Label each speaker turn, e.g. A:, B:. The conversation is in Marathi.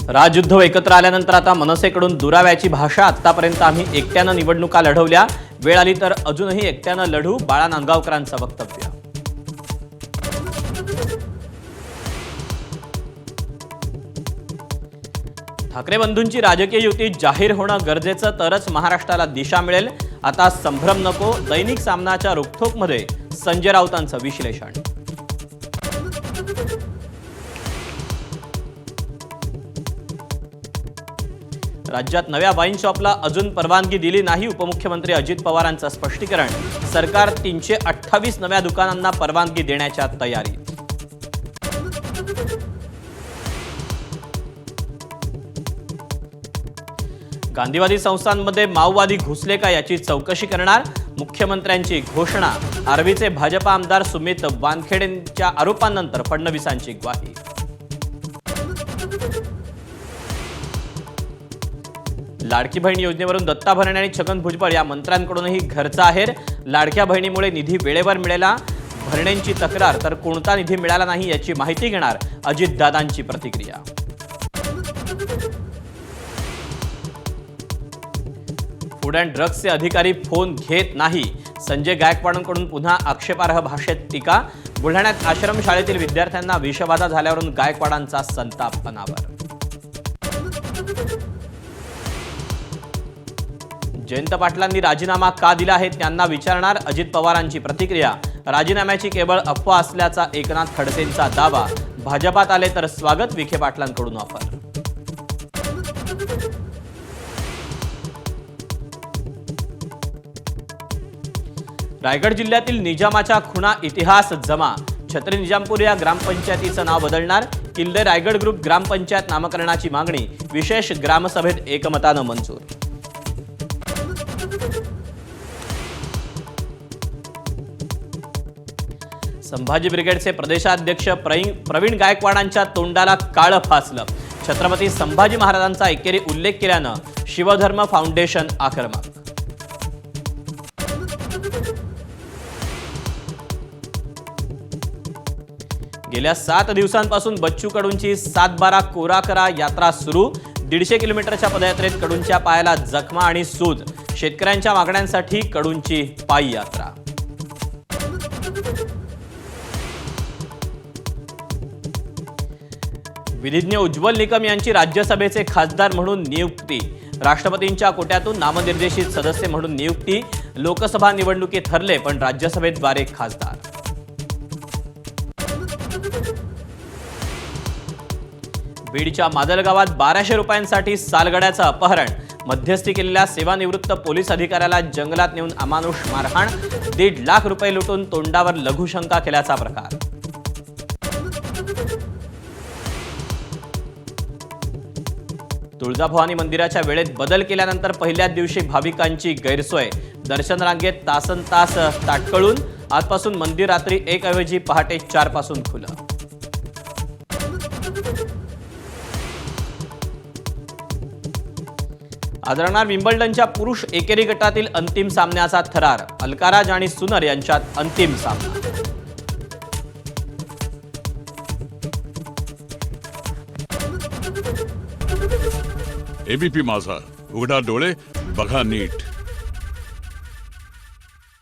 A: राजउद्धव एकत्र आल्यानंतर आता मनसेकडून दुराव्याची भाषा। आतापर्यंत आम्ही एकट्यानं निवडणुका लढवल्या, वेळ आली तर अजूनही एकट्यानं लढू, बाळा नांदगावकरांचं वक्तव्य। ठाकरे बंधूंची राजकीय युती जाहीर होणं गरजेचं, तरच महाराष्ट्राला दिशा मिळेल। आता संभ्रम नको, दैनिक सामनाच्या रोखठोकमध्ये संजय राऊतांचं विश्लेषण। राज्यात नव्या वाईन शॉपला अजून परवानगी दिली नाही, उपमुख्यमंत्री अजित पवारांचं स्पष्टीकरण। सरकार 328 नव्या दुकानांना परवानगी देण्याच्या तयारीत। गांधीवादी संस्थांमध्ये माओवादी घुसले का याची चौकशी करणार, मुख्यमंत्र्यांची घोषणा। आर्वीचे भाजपा आमदार सुमित वानखेडेंच्या आरोपांनंतर फडणवीसांची ग्वाही। लाडकी बहीण योजनेवरून दत्ता भरणे आणि छगन भुजबळ या मंत्र्यांकडूनही घरचा आहेर। लाडक्या बहिणीमुळे निधी वेळेवर मिळाला, भरणेंची तक्रार, तर कोणता निधी मिळाला नाही याची माहिती घेणार, अजितदादांची प्रतिक्रिया। फूड अँड ड्रग्सचे अधिकारी फोन घेत नाही, संजय गायकवाडांकडून पुन्हा आक्षेपार्ह भाषेत टीका। बुलढाण्यात आश्रमशाळेतील विद्यार्थ्यांना विषबाधा झाल्यावरून गायकवाडांचा संताप अनावर। जयंत पाटलांनी राजीनामा का दिला आहे त्यांना विचारणार, अजित पवारांची प्रतिक्रिया। राजीनाम्याची केवळ अफवा असल्याचा एकनाथ खडसेंचा दावा। भाजपात आले तर स्वागत, विखे पाटलांकडून ऑफर। रायगड जिल्ह्यातील निजामाच्या खुणा इतिहास जमा। छत्री निजामपूर या ग्रामपंचायतीचं नाव बदलणार, किल्ले रायगड ग्रुप ग्रामपंचायत नामकरणाची मागणी विशेष ग्रामसभेत एकमतानं मंजूर। संभाजी ब्रिगेडचे प्रदेशाध्यक्ष प्रवीण गायकवाडांच्या तोंडाला काळं फासलं। छत्रपती संभाजी महाराजांचा एकेरी उल्लेख केल्यानं शिवधर्म फाउंडेशन आक्रमक। गेल्या 7 दिवसांपासून बच्चू कडूंची 7-12 कोरा करा यात्रा सुरू। 150 किलोमीटरच्या पदयात्रेत कडूंच्या पायाला जखमा आणि सूज। शेतकऱ्यांच्या मागण्यांसाठी कडूंची पायी यात्रा। विधिज्ञ उज्ज्वल निकम यांची राज्यसभेचे खासदार म्हणून नियुक्ती। राष्ट्रपतींच्या कोट्यातून नामनिर्देशित सदस्य म्हणून नियुक्ती। लोकसभा निवडणुकीत ठरले पण राज्यसभेद्वारे खासदार। बीडच्या मादलगावात 1200 रुपयांसाठी सालगड्याचं अपहरण। मध्यस्थी केलेल्या सेवानिवृत्त पोलीस अधिकाऱ्याला जंगलात नेऊन अमानुष मारहाण। 1.5 लाख रुपये लुटून तोंडावर लघुशंका केल्याचा प्रकार। तुळजाभवानी मंदिराच्या वेळेत बदल केल्यानंतर पहिल्याच दिवशी भाविकांची गैरसोय। दर्शन रांगेत तासनतास ताटकळून। आजपासून मंदिर रात्री 1 ऐवजी पहाटे 4 पासून खुलं। आज रंगणार विम्बल्डनच्या पुरुष एकेरी गटातील अंतिम सामन्याचा थरार। अल्काराज आणि सुनर यांच्यात अंतिम सामना।
B: एबीपी माझा, उघडा डोळे बघा नीट।